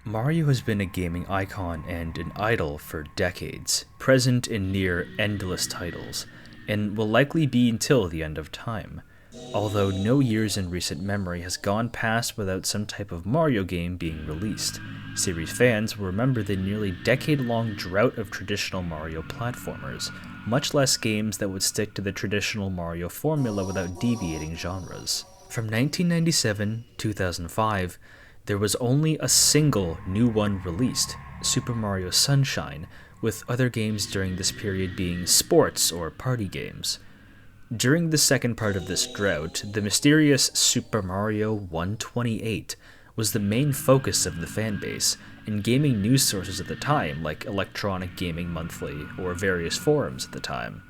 Mario has been a gaming icon and an idol for decades, present in near endless titles, and will likely be until the end of time. Although no years in recent memory has gone past without some type of Mario game being released, series fans will remember the nearly decade-long drought of traditional Mario platformers, much less games that would stick to the traditional Mario formula without deviating genres. From 1997 to 2005, there was only a single new one released, Super Mario Sunshine, with other games during this period being sports or party games. During the second part of this drought, the mysterious Super Mario 128 was the main focus of the fanbase, and gaming news sources at the time, like Electronic Gaming Monthly or various forums at the time.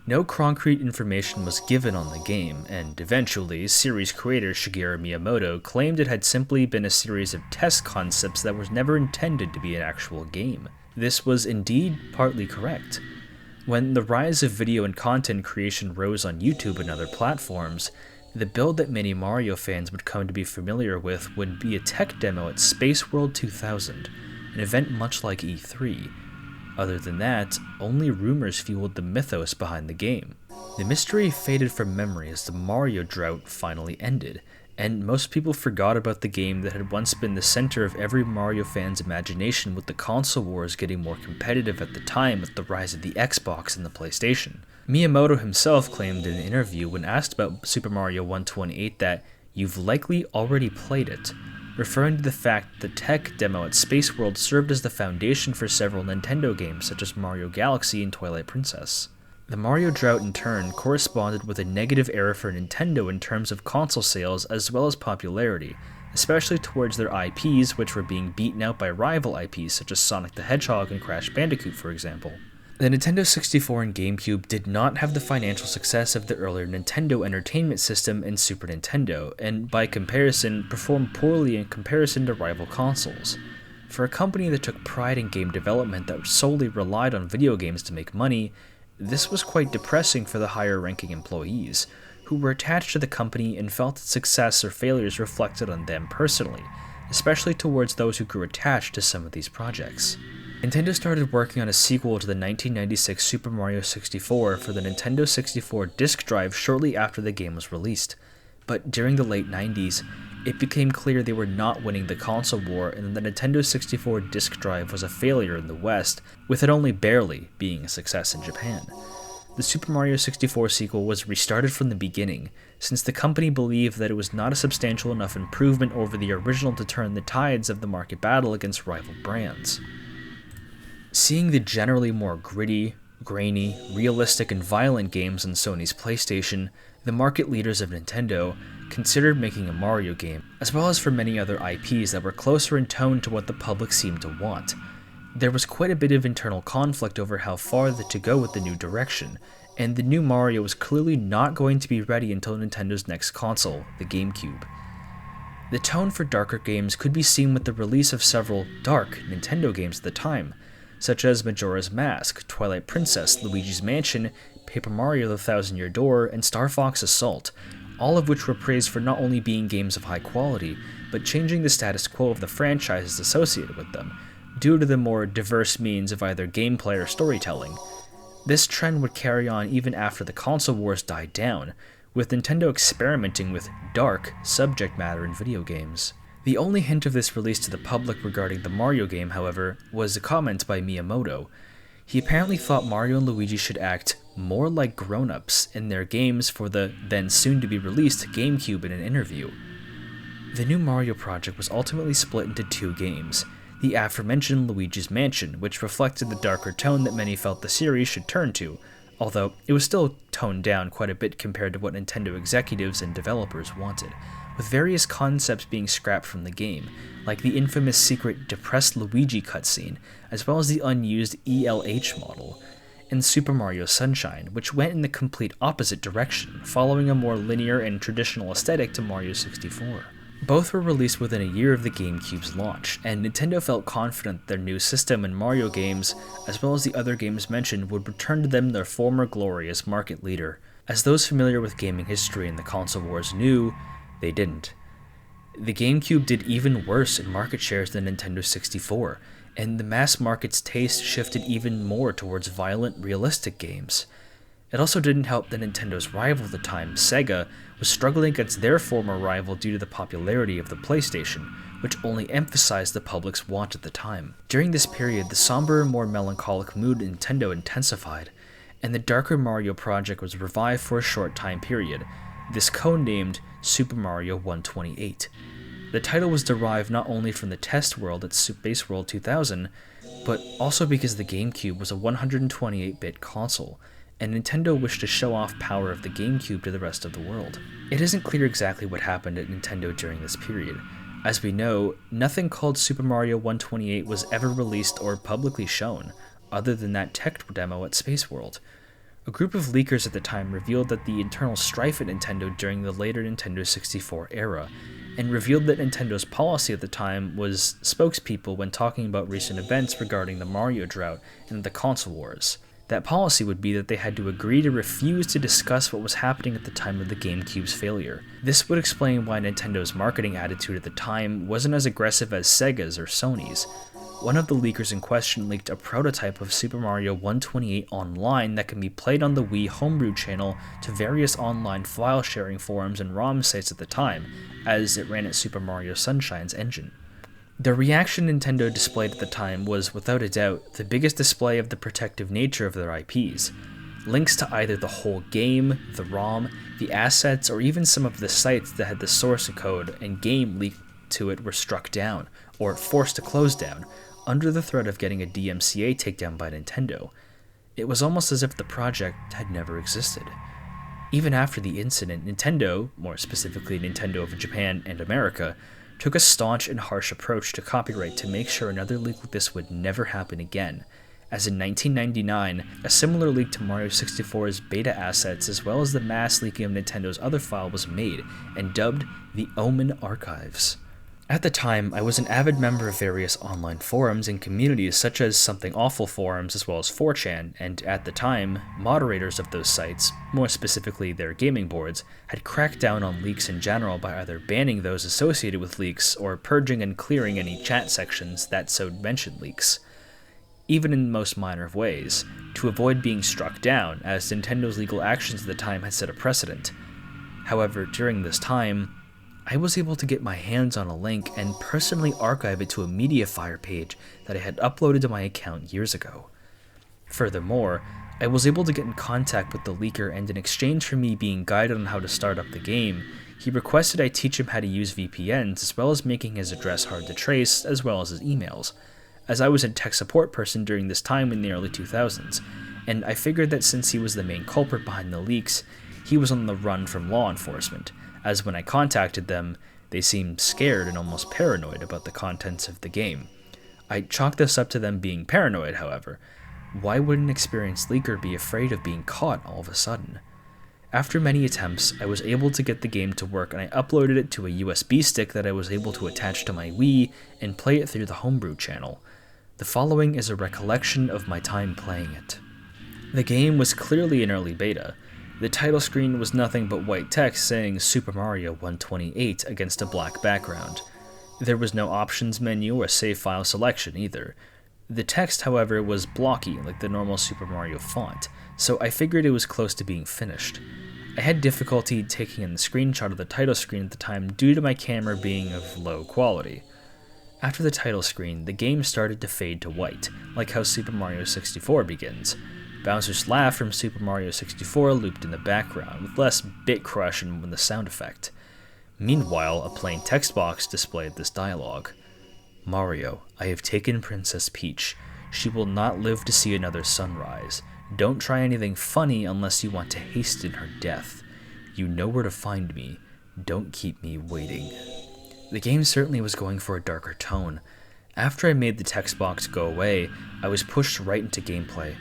No concrete information was given on the game, and eventually, series creator Shigeru Miyamoto claimed it had simply been a series of test concepts that was never intended to be an actual game. This was indeed partly correct. When the rise of video and content creation rose on YouTube and other platforms, the build that many Mario fans would come to be familiar with would be a tech demo at Space World 2000, an event much like E3. Other than that, only rumors fueled the mythos behind the game. The mystery faded from memory as the Mario drought finally ended, and most people forgot about the game that had once been the center of every Mario fan's imagination, with the console wars getting more competitive at the time with the rise of the Xbox and the PlayStation. Miyamoto himself claimed in an interview when asked about Super Mario 128 that, "You've likely already played it," referring to the fact the tech demo at Space World served as the foundation for several Nintendo games such as Mario Galaxy and Twilight Princess. The Mario drought in turn corresponded with a negative era for Nintendo in terms of console sales as well as popularity, especially towards their IPs, which were being beaten out by rival IPs such as Sonic the Hedgehog and Crash Bandicoot, for example. The Nintendo 64 and GameCube did not have the financial success of the earlier Nintendo Entertainment System and Super Nintendo, and by comparison, performed poorly in comparison to rival consoles. For a company that took pride in game development that solely relied on video games to make money, this was quite depressing for the higher-ranking employees, who were attached to the company and felt that success or failures reflected on them personally, especially towards those who grew attached to some of these projects. Nintendo started working on a sequel to the 1996 Super Mario 64 for the Nintendo 64 disk drive shortly after the game was released, but during the late 90s, it became clear they were not winning the console war and the Nintendo 64 disk drive was a failure in the West, with it only barely being a success in Japan. The Super Mario 64 sequel was restarted from the beginning, since the company believed that it was not a substantial enough improvement over the original to turn the tides of the market battle against rival brands. Seeing the generally more gritty, grainy, realistic, and violent games on Sony's PlayStation, the market leaders of Nintendo considered making a Mario game, as well as for many other IPs that were closer in tone to what the public seemed to want. There was quite a bit of internal conflict over how far to go with the new direction, and the new Mario was clearly not going to be ready until Nintendo's next console, the GameCube. The tone for darker games could be seen with the release of several dark Nintendo games at the time, such as Majora's Mask, Twilight Princess, Luigi's Mansion, Paper Mario: The Thousand Year Door, and Star Fox Assault, all of which were praised for not only being games of high quality, but changing the status quo of the franchises associated with them, due to the more diverse means of either gameplay or storytelling. This trend would carry on even after the console wars died down, with Nintendo experimenting with dark subject matter in video games. The only hint of this release to the public regarding the Mario game, however, was a comment by Miyamoto. He apparently thought Mario and Luigi should act more like grown-ups in their games for the then soon-to-be-released GameCube in an interview. The new Mario project was ultimately split into two games, the aforementioned Luigi's Mansion, which reflected the darker tone that many felt the series should turn to, although it was still toned down quite a bit compared to what Nintendo executives and developers wanted, with various concepts being scrapped from the game, like the infamous secret Depressed Luigi cutscene, as well as the unused ELH model, and Super Mario Sunshine, which went in the complete opposite direction, following a more linear and traditional aesthetic to Mario 64. Both were released within a year of the GameCube's launch, and Nintendo felt confident their new system and Mario games, as well as the other games mentioned, would return to them their former glory as market leader. As those familiar with gaming history and the console wars knew, they didn't. The GameCube did even worse in market shares than Nintendo 64, and the mass market's taste shifted even more towards violent, realistic games. It also didn't help that Nintendo's rival at the time, Sega, was struggling against their former rival due to the popularity of the PlayStation, which only emphasized the public's want at the time. During this period, the somber, more melancholic mood in Nintendo intensified, and the darker Mario project was revived for a short time period, this codenamed Super Mario 128. The title was derived not only from the test world at Space World 2000, but also because the GameCube was a 128-bit console, and Nintendo wished to show off power of the GameCube to the rest of the world. It isn't clear exactly what happened at Nintendo during this period. As we know, nothing called Super Mario 128 was ever released or publicly shown, other than that tech demo at Space World. A group of leakers at the time revealed that the internal strife at Nintendo during the later Nintendo 64 era, and revealed that Nintendo's policy at the time was spokespeople when talking about recent events regarding the Mario drought and the console wars. That policy would be that they had to agree to refuse to discuss what was happening at the time of the GameCube's failure. This would explain why Nintendo's marketing attitude at the time wasn't as aggressive as Sega's or Sony's. One of the leakers in question leaked a prototype of Super Mario 128 online that can be played on the Wii Homebrew channel to various online file sharing forums and ROM sites at the time, as it ran at Super Mario Sunshine's engine. The reaction Nintendo displayed at the time was, without a doubt, the biggest display of the protective nature of their IPs. Links to either the whole game, the ROM, the assets, or even some of the sites that had the source code and game leaked to it were struck down, or forced to close down, under the threat of getting a DMCA takedown by Nintendo. It was almost as if the project had never existed. Even after the incident, Nintendo, more specifically Nintendo of Japan and America, took a staunch and harsh approach to copyright to make sure another leak like this would never happen again, as in 1999, a similar leak to Mario 64's beta assets as well as the mass leaking of Nintendo's other file was made and dubbed the Omen Archives. At the time, I was an avid member of various online forums and communities such as Something Awful forums as well as 4chan, and at the time, moderators of those sites, more specifically their gaming boards, had cracked down on leaks in general by either banning those associated with leaks or purging and clearing any chat sections that so mentioned leaks. Even in most minor of ways, to avoid being struck down, as Nintendo's legal actions at the time had set a precedent. However, during this time, I was able to get my hands on a link and personally archive it to a Mediafire page that I had uploaded to my account years ago. Furthermore, I was able to get in contact with the leaker, and in exchange for me being guided on how to start up the game, he requested I teach him how to use VPNs as well as making his address hard to trace as well as his emails, as I was a tech support person during this time in the early 2000s, and I figured that since he was the main culprit behind the leaks, he was on the run from law enforcement, as when I contacted them, they seemed scared and almost paranoid about the contents of the game. I chalked this up to them being paranoid, however. Why would an experienced leaker be afraid of being caught all of a sudden? After many attempts, I was able to get the game to work, and I uploaded it to a USB stick that I was able to attach to my Wii and play it through the Homebrew channel. The following is a recollection of my time playing it. The game was clearly an early beta. The title screen was nothing but white text saying Super Mario 128 against a black background. There was no options menu or save file selection either. The text, however, was blocky like the normal Super Mario font, so I figured it was close to being finished. I had difficulty taking in the screenshot of the title screen at the time due to my camera being of low quality. After the title screen, the game started to fade to white, like how Super Mario 64 begins. Bowser's laugh from Super Mario 64 looped in the background, with less bit crush and the sound effect. Meanwhile, a plain text box displayed this dialogue. Mario, I have taken Princess Peach. She will not live to see another sunrise. Don't try anything funny unless you want to hasten her death. You know where to find me. Don't keep me waiting. The game certainly was going for a darker tone. After I made the text box go away, I was pushed right into gameplay.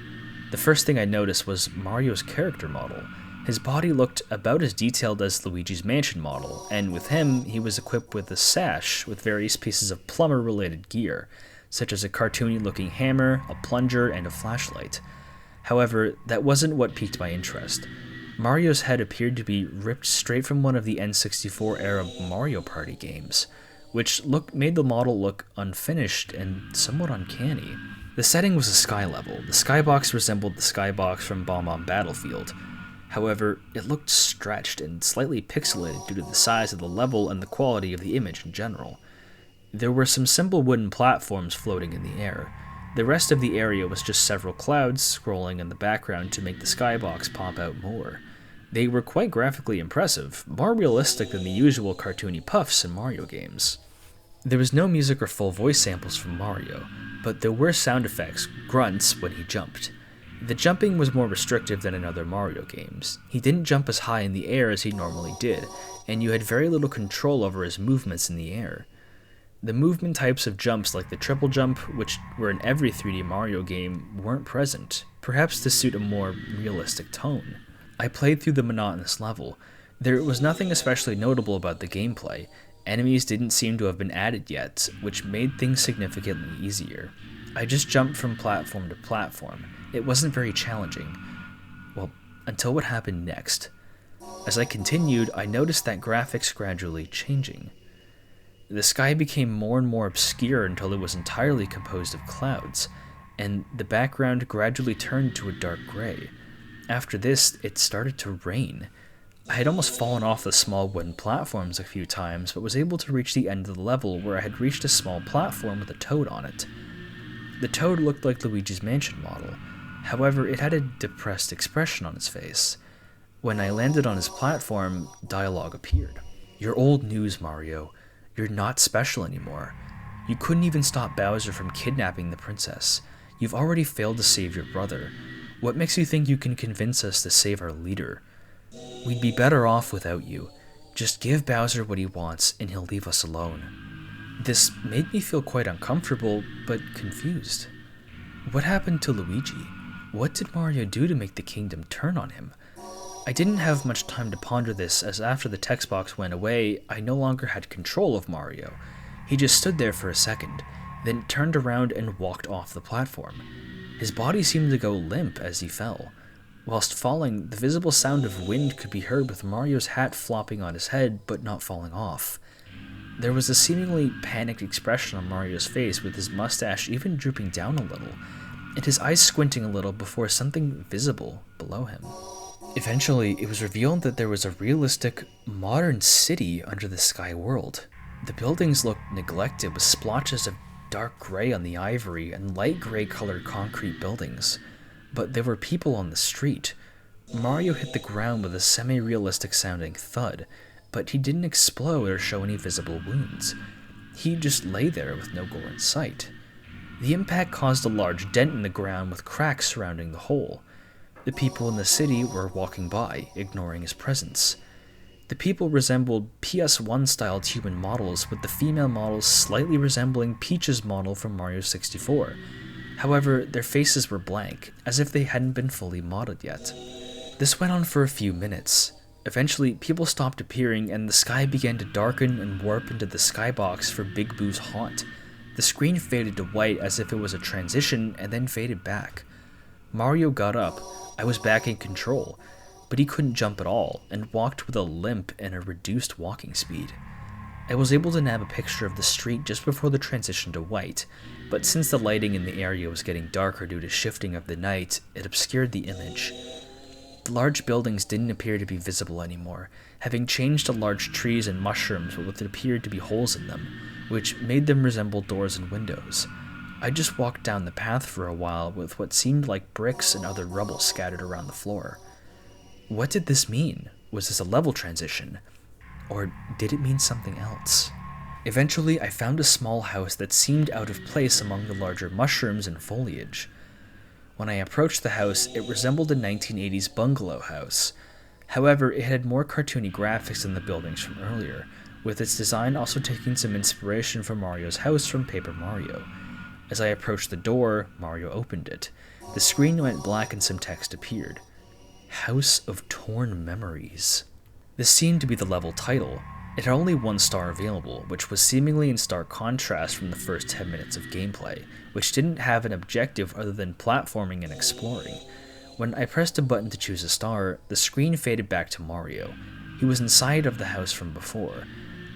The first thing I noticed was Mario's character model. His body looked about as detailed as Luigi's Mansion model, and with him, he was equipped with a sash with various pieces of plumber-related gear, such as a cartoony-looking hammer, a plunger, and a flashlight. However, that wasn't what piqued my interest. Mario's head appeared to be ripped straight from one of the N64-era Mario Party games, which made the model look unfinished and somewhat uncanny. The setting was a sky level. The skybox resembled the skybox from Bomb Battlefield. However, it looked stretched and slightly pixelated due to the size of the level and the quality of the image in general. There were some simple wooden platforms floating in the air. The rest of the area was just several clouds scrolling in the background to make the skybox pop out more. They were quite graphically impressive, more realistic than the usual cartoony puffs in Mario games. There was no music or full voice samples from Mario, but there were sound effects, grunts, when he jumped. The jumping was more restrictive than in other Mario games. He didn't jump as high in the air as he normally did, and you had very little control over his movements in the air. The movement types of jumps like the triple jump, which were in every 3D Mario game, weren't present, perhaps to suit a more realistic tone. I played through the monotonous level. There was nothing especially notable about the gameplay. Enemies didn't seem to have been added yet, which made things significantly easier. I just jumped from platform to platform. It wasn't very challenging. Well, until what happened next. As I continued, I noticed that graphics gradually changing. The sky became more and more obscure until it was entirely composed of clouds, and the background gradually turned to a dark gray. After this, it started to rain. I had almost fallen off the small wooden platforms a few times, but was able to reach the end of the level where I had reached a small platform with a toad on it. The toad looked like Luigi's Mansion model. However, it had a depressed expression on its face. When I landed on his platform, dialogue appeared. "You're old news, Mario. You're not special anymore. You couldn't even stop Bowser from kidnapping the princess. You've already failed to save your brother. What makes you think you can convince us to save our leader? We'd be better off without you. Just give Bowser what he wants and he'll leave us alone." This made me feel quite uncomfortable, but confused. What happened to Luigi? What did Mario do to make the kingdom turn on him? I didn't have much time to ponder this, as after the text box went away, I no longer had control of Mario. He just stood there for a second, then turned around and walked off the platform. His body seemed to go limp as he fell. Whilst falling, the visible sound of wind could be heard with Mario's hat flopping on his head but not falling off. There was a seemingly panicked expression on Mario's face, with his mustache even drooping down a little, and his eyes squinting a little before something visible below him. Eventually, it was revealed that there was a realistic, modern city under the sky world. The buildings looked neglected, with splotches of dark gray on the ivory and light gray colored concrete buildings. But there were people on the street. Mario hit the ground with a semi-realistic sounding thud, but he didn't explode or show any visible wounds. He just lay there with no gore in sight. The impact caused a large dent in the ground with cracks surrounding the hole. The people in the city were walking by, ignoring his presence. The people resembled PS1-styled human models, with the female models slightly resembling Peach's model from Mario 64. However, their faces were blank, as if they hadn't been fully modded yet. This went on for a few minutes. Eventually, people stopped appearing and the sky began to darken and warp into the skybox for Big Boo's haunt. The screen faded to white as if it was a transition and then faded back. Mario got up. I was back in control, but he couldn't jump at all and walked with a limp and a reduced walking speed. I was able to nab a picture of the street just before the transition to white, but since the lighting in the area was getting darker due to shifting of the night, it obscured the image. The large buildings didn't appear to be visible anymore, having changed to large trees and mushrooms with what appeared to be holes in them, which made them resemble doors and windows. I just walked down the path for a while with what seemed like bricks and other rubble scattered around the floor. What did this mean? Was this a level transition? Or did it mean something else? Eventually, I found a small house that seemed out of place among the larger mushrooms and foliage. When I approached the house, it resembled a 1980s bungalow house. However, it had more cartoony graphics than the buildings from earlier, with its design also taking some inspiration from Mario's house from Paper Mario. As I approached the door, Mario opened it. The screen went black and some text appeared. House of Torn Memories. This seemed to be the level title. It had only 1 star available, which was seemingly in stark contrast from the first 10 minutes of gameplay, which didn't have an objective other than platforming and exploring. When I pressed a button to choose a star, the screen faded back to Mario. He was inside of the house from before.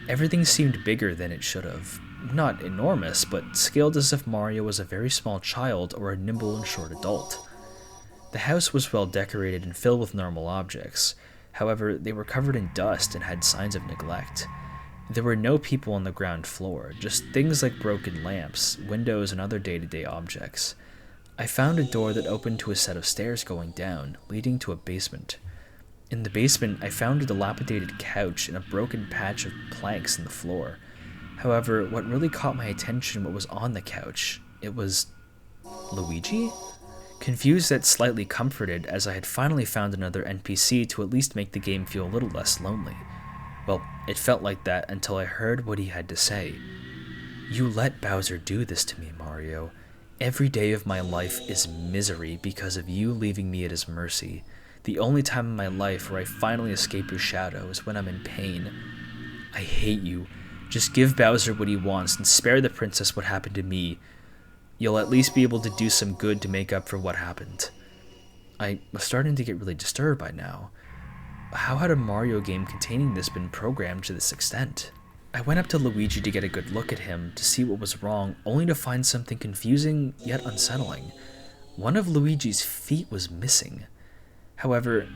Everything seemed bigger than it should have. Not enormous, but scaled as if Mario was a very small child or a nimble and short adult. The house was well decorated and filled with normal objects. However, they were covered in dust and had signs of neglect. There were no people on the ground floor, just things like broken lamps, windows, and other day-to-day objects. I found a door that opened to a set of stairs going down, leading to a basement. In the basement, I found a dilapidated couch and a broken patch of planks in the floor. However, what really caught my attention was on the couch. It was Luigi? Confused yet slightly comforted, as I had finally found another NPC to at least make the game feel a little less lonely. Well, it felt like that until I heard what he had to say. "You let Bowser do this to me, Mario. Every day of my life is misery because of you leaving me at his mercy. The only time in my life where I finally escape your shadow is when I'm in pain. I hate you. Just give Bowser what he wants and spare the princess what happened to me. You'll at least be able to do some good to make up for what happened." I was starting to get really disturbed by now. How had a Mario game containing this been programmed to this extent? I went up to Luigi to get a good look at him to see what was wrong, only to find something confusing yet unsettling. One of Luigi's feet was missing. However,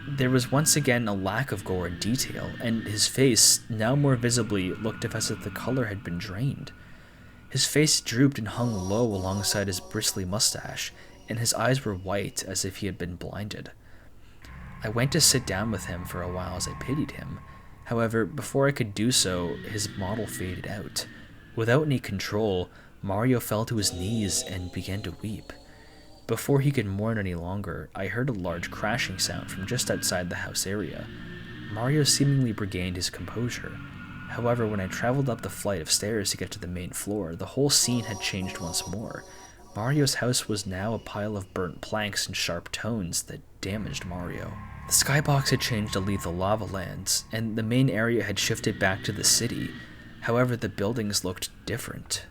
there was once again a lack of gore and detail, and his face, now more visibly, looked as if the color had been drained. His face drooped and hung low alongside his bristly mustache, and his eyes were white as if he had been blinded. I went to sit down with him for a while as I pitied him. However, before I could do so, his model faded out. Without any control, Mario fell to his knees and began to weep. Before he could mourn any longer, I heard a large crashing sound from just outside the house area. Mario seemingly regained his composure. However, when I traveled up the flight of stairs to get to the main floor, the whole scene had changed once more. Mario's house was now a pile of burnt planks and sharp tones that damaged Mario. The skybox had changed to lethal lava lands, and the main area had shifted back to the city. However, the buildings looked different.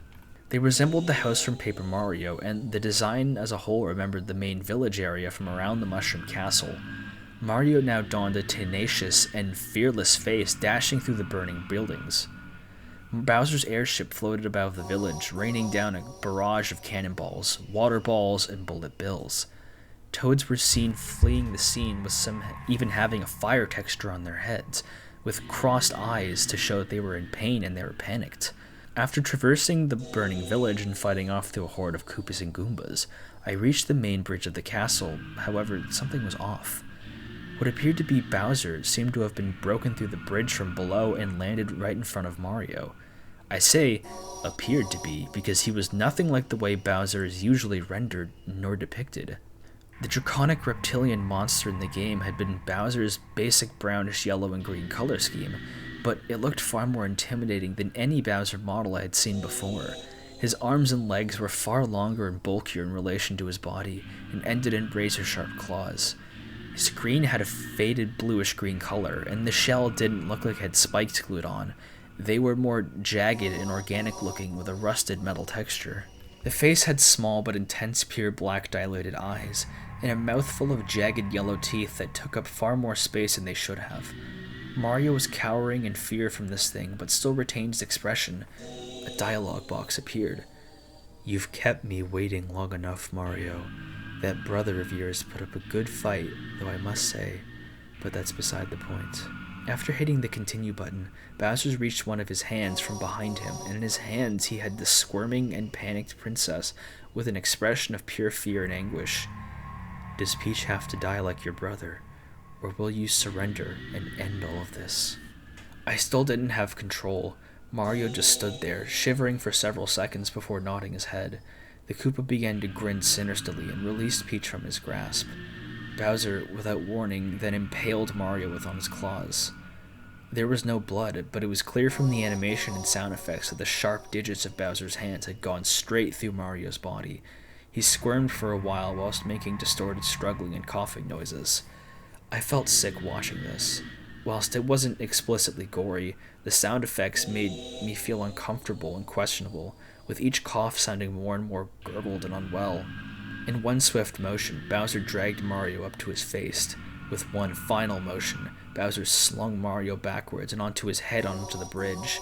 They resembled the house from Paper Mario, and the design as a whole remembered the main village area from around the Mushroom Castle. Mario now donned a tenacious and fearless face, dashing through the burning buildings. Bowser's airship floated above the village, raining down a barrage of cannonballs, water balls, and bullet bills. Toads were seen fleeing the scene, with some even having a fire texture on their heads, with crossed eyes to show that they were in pain and they were panicked. After traversing the burning village and fighting off through a horde of Koopas and Goombas, I reached the main bridge of the castle. However, something was off. What appeared to be Bowser seemed to have been broken through the bridge from below and landed right in front of Mario. I say appeared to be because he was nothing like the way Bowser is usually rendered nor depicted. The draconic reptilian monster in the game had been Bowser's basic brownish yellow and green color scheme, but it looked far more intimidating than any Bowser model I had seen before. His arms and legs were far longer and bulkier in relation to his body, and ended in razor-sharp claws. His screen had a faded bluish-green color, and the shell didn't look like it had spikes glued on. They were more jagged and organic-looking with a rusted metal texture. The face had small but intense pure black dilated eyes, and a mouthful of jagged yellow teeth that took up far more space than they should have. Mario was cowering in fear from this thing, but still retained his expression. A dialogue box appeared. "You've kept me waiting long enough, Mario. That brother of yours put up a good fight, though I must say, but that's beside the point." After hitting the continue button, Bowser reached one of his hands from behind him, and in his hands he had the squirming and panicked princess with an expression of pure fear and anguish. "Does Peach have to die like your brother, or will you surrender and end all of this?" I still didn't have control. Mario just stood there, shivering for several seconds before nodding his head. The Koopa began to grin sinisterly and released Peach from his grasp. Bowser, without warning, then impaled Mario on his claws. There was no blood, but it was clear from the animation and sound effects that the sharp digits of Bowser's hands had gone straight through Mario's body. He squirmed for a while whilst making distorted struggling and coughing noises. I felt sick watching this. Whilst it wasn't explicitly gory, the sound effects made me feel uncomfortable and questionable, with each cough sounding more and more gurgled and unwell. In one swift motion, Bowser dragged Mario up to his face. With one final motion, Bowser slung Mario backwards and onto his head onto the bridge.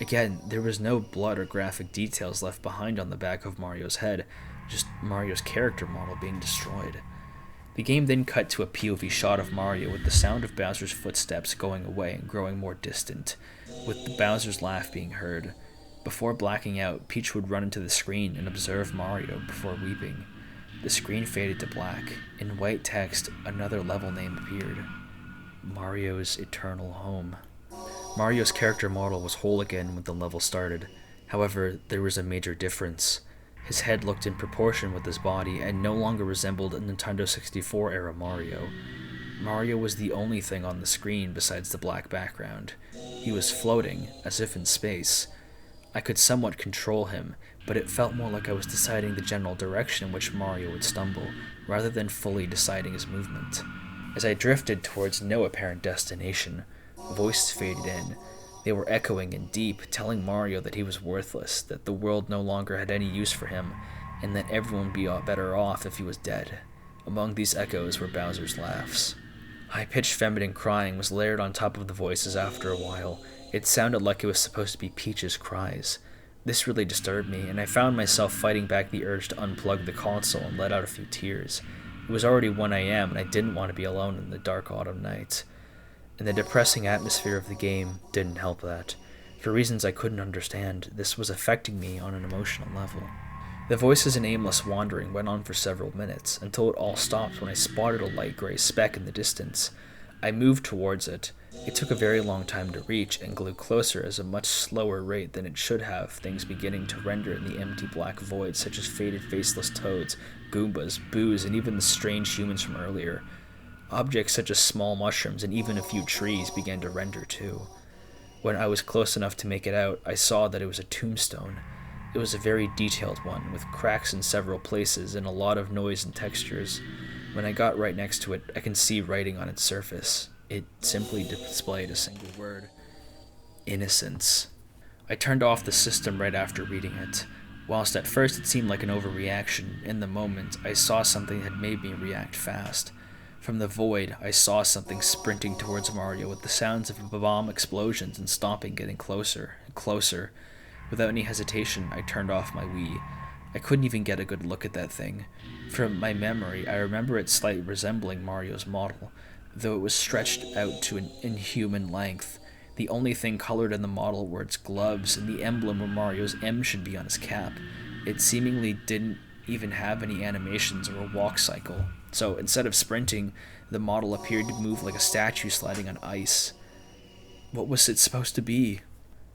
Again, there was no blood or graphic details left behind on the back of Mario's head, just Mario's character model being destroyed. The game then cut to a POV shot of Mario with the sound of Bowser's footsteps going away and growing more distant, with the Bowser's laugh being heard. Before blacking out, Peach would run into the screen and observe Mario before weeping. The screen faded to black. In white text, another level name appeared. Mario's Eternal Home. Mario's character model was whole again when the level started. However, there was a major difference. His head looked in proportion with his body and no longer resembled a Nintendo 64 era Mario. Mario was the only thing on the screen besides the black background. He was floating, as if in space. I could somewhat control him, but it felt more like I was deciding the general direction in which Mario would stumble, rather than fully deciding his movement. As I drifted towards no apparent destination, voices faded in. They were echoing and deep, telling Mario that he was worthless, that the world no longer had any use for him, and that everyone would be better off if he was dead. Among these echoes were Bowser's laughs. High-pitched feminine crying was layered on top of the voices after a while. It sounded like it was supposed to be Peach's cries. This really disturbed me, and I found myself fighting back the urge to unplug the console and let out a few tears. It was already 1 a.m., and I didn't want to be alone in the dark autumn night. And the depressing atmosphere of the game didn't help that. For reasons I couldn't understand, this was affecting me on an emotional level. The voices and aimless wandering went on for several minutes, until it all stopped when I spotted a light gray speck in the distance. I moved towards it. It took a very long time to reach, and grew closer at a much slower rate than it should have, things beginning to render in the empty black void, such as faded faceless toads, Goombas, Boos, and even the strange humans from earlier. Objects such as small mushrooms and even a few trees began to render too. When I was close enough to make it out, I saw that it was a tombstone. It was a very detailed one, with cracks in several places and a lot of noise and textures. When I got right next to it, I can see writing on its surface. It simply displayed a single word: innocence. I turned off the system right after reading it. Whilst at first it seemed like an overreaction, in the moment I saw something that had made me react fast. From the void, I saw something sprinting towards Mario with the sounds of bomb explosions and stomping getting closer and closer. Without any hesitation, I turned off my Wii. I couldn't even get a good look at that thing. From my memory, I remember it slightly resembling Mario's model, though it was stretched out to an inhuman length. The only thing colored in the model were its gloves and the emblem where Mario's M should be on his cap. It seemingly didn't even have any animations or a walk cycle. So instead of sprinting, the model appeared to move like a statue sliding on ice. What was it supposed to be?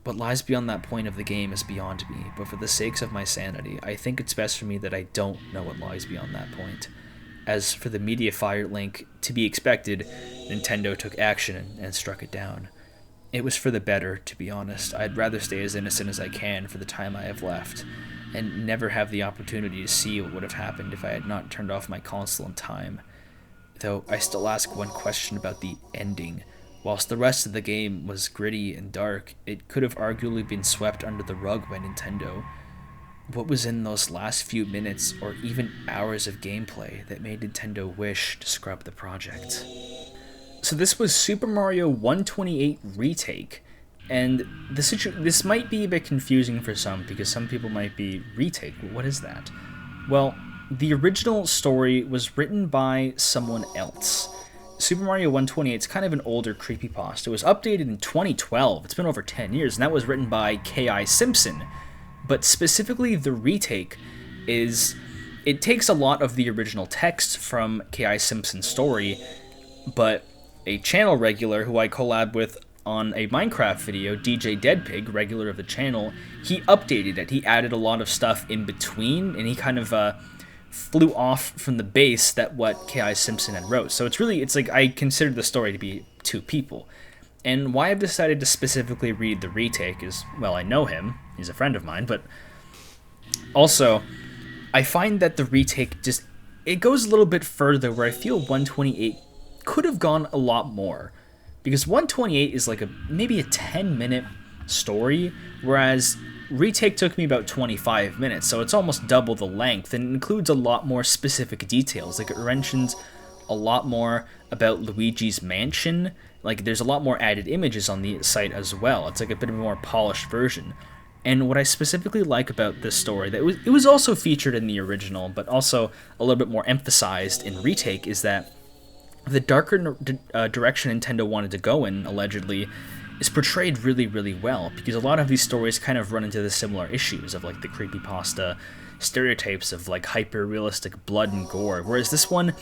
What lies beyond that point of the game is beyond me, but for the sakes of my sanity, I think it's best for me that I don't know what lies beyond that point. As for the Mediafire link, to be expected, Nintendo took action and struck it down. It was for the better, to be honest. I'd rather stay as innocent as I can for the time I have left, and never have the opportunity to see what would have happened if I had not turned off my console in time. Though I still ask one question about the ending. Whilst the rest of the game was gritty and dark, it could have arguably been swept under the rug by Nintendo. What was in those last few minutes or even hours of gameplay that made Nintendo wish to scrub the project? So this was Super Mario 128 Retake. And this might be a bit confusing for some, because some people might be, Retake, what is that? Well, the original story was written by someone else. Super Mario 128 is kind of an older creepypasta. It was updated in 2012. It's been over 10 years, and that was written by KI Simpson. But specifically, the Retake it takes a lot of the original text from KI Simpson's story, but a channel regular who I collab with on a Minecraft video, DJDeadpig, regular of the channel, he updated it. He added a lot of stuff in between, and he kind of flew off from the base that what KI Simpson had wrote. So it's like I consider the story to be two people. And why I've decided to specifically read the Retake is, well, I know him. He's a friend of mine, but also I find that the Retake it goes a little bit further, where I feel 128 could have gone a lot more. Because 128 is like maybe a 10-minute story, whereas Retake took me about 25 minutes, so it's almost double the length, and it includes a lot more specific details. Like, it mentions a lot more about Luigi's mansion. Like, there's a lot more added images on the site as well. It's like a bit of a more polished version. And what I specifically like about this story, that it was also featured in the original, but also a little bit more emphasized in Retake, is that the darker direction Nintendo wanted to go in, allegedly, is portrayed really, really well, because a lot of these stories kind of run into the similar issues of, like, the creepypasta stereotypes of, like, hyper-realistic blood and gore, whereas this one,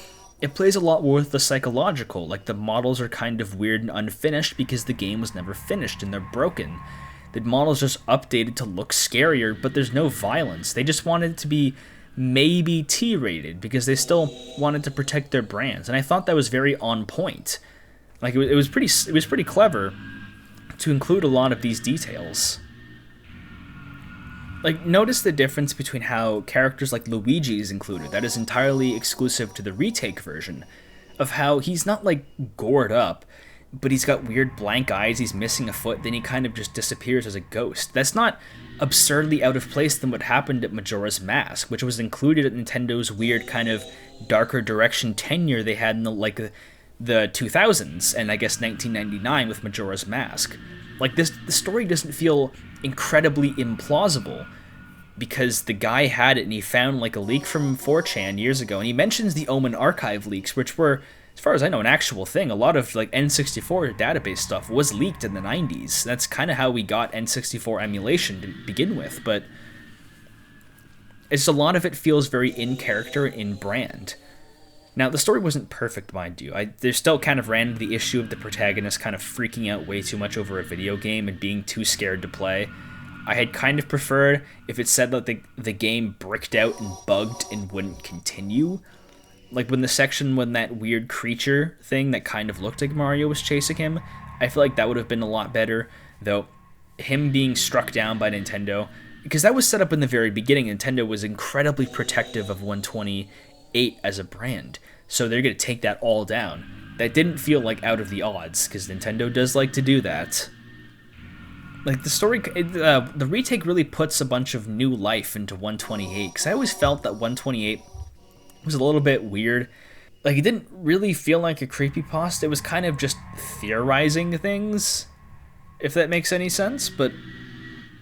it plays a lot more with the psychological. Like, the models are kind of weird and unfinished because the game was never finished and they're broken. The models just updated to look scarier, but there's no violence. They just wanted it to be maybe T-rated because they still wanted to protect their brands, and I thought that was very on point. Like, it was pretty clever to include a lot of these details. Like, notice the difference between how characters like Luigi is included. That is entirely exclusive to the Retake version, of how he's not, like, gored up, but he's got weird blank eyes, he's missing a foot, then he kind of just disappears as a ghost. That's not absurdly out of place than what happened at Majora's Mask, which was included at Nintendo's weird kind of darker direction tenure they had in the 2000s, and I guess 1999 with Majora's Mask. Like, the story doesn't feel incredibly implausible, because the guy had it and he found, like, a leak from 4chan years ago, and he mentions the Omen archive leaks, which were, as far as I know, an actual thing. A lot of, like, N64 database stuff was leaked in the 90s. That's kind of how we got N64 emulation to begin with, but it's a lot of it feels very in character, in brand. Now, the story wasn't perfect, mind you. There still kind of ran into the issue of the protagonist kind of freaking out way too much over a video game and being too scared to play. I had kind of preferred if it said that the game bricked out and bugged and wouldn't continue. Like, when that weird creature thing that kind of looked like Mario was chasing him, I feel like that would have been a lot better, though him being struck down by Nintendo, because that was set up in the very beginning. Nintendo was incredibly protective of 128 as a brand, so they're going to take that all down. That didn't feel like out of the odds, because Nintendo does like to do that. Like, the story, the Retake really puts a bunch of new life into 128, because I always felt that 128 was a little bit weird. Like, it didn't really feel like a creepypasta. It was kind of just theorizing things, if that makes any sense. But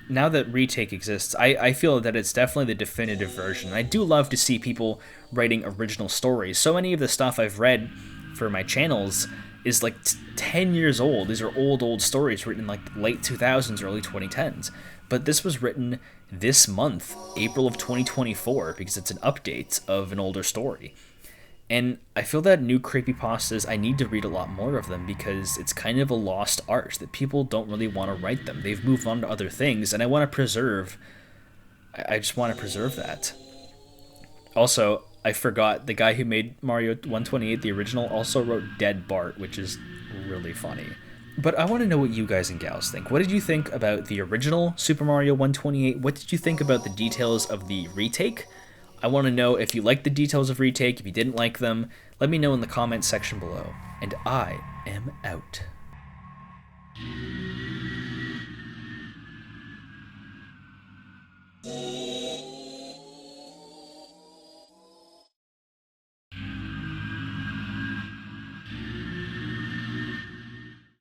now that Retake exists, I feel that it's definitely the definitive version. I do love to see people writing original stories. So many of the stuff I've read for my channels is like 10 years old. These are old stories written in like late 2000s, early 2010s. But this was written this month, April of 2024, because it's an update of an older story. And I feel that new creepypastas, I need to read a lot more of them, because it's kind of a lost art that people don't really want to write them. They've moved on to other things, and I want to preserve. I just want to preserve that. Also, I forgot, the guy who made Mario 128, the original, also wrote Dead Bart, which is really funny. But I want to know what you guys and gals think. What did you think about the original Super Mario 128? What did you think about the details of the Retake? I want to know if you liked the details of Retake, if you didn't like them. Let me know in the comments section below. And I am out.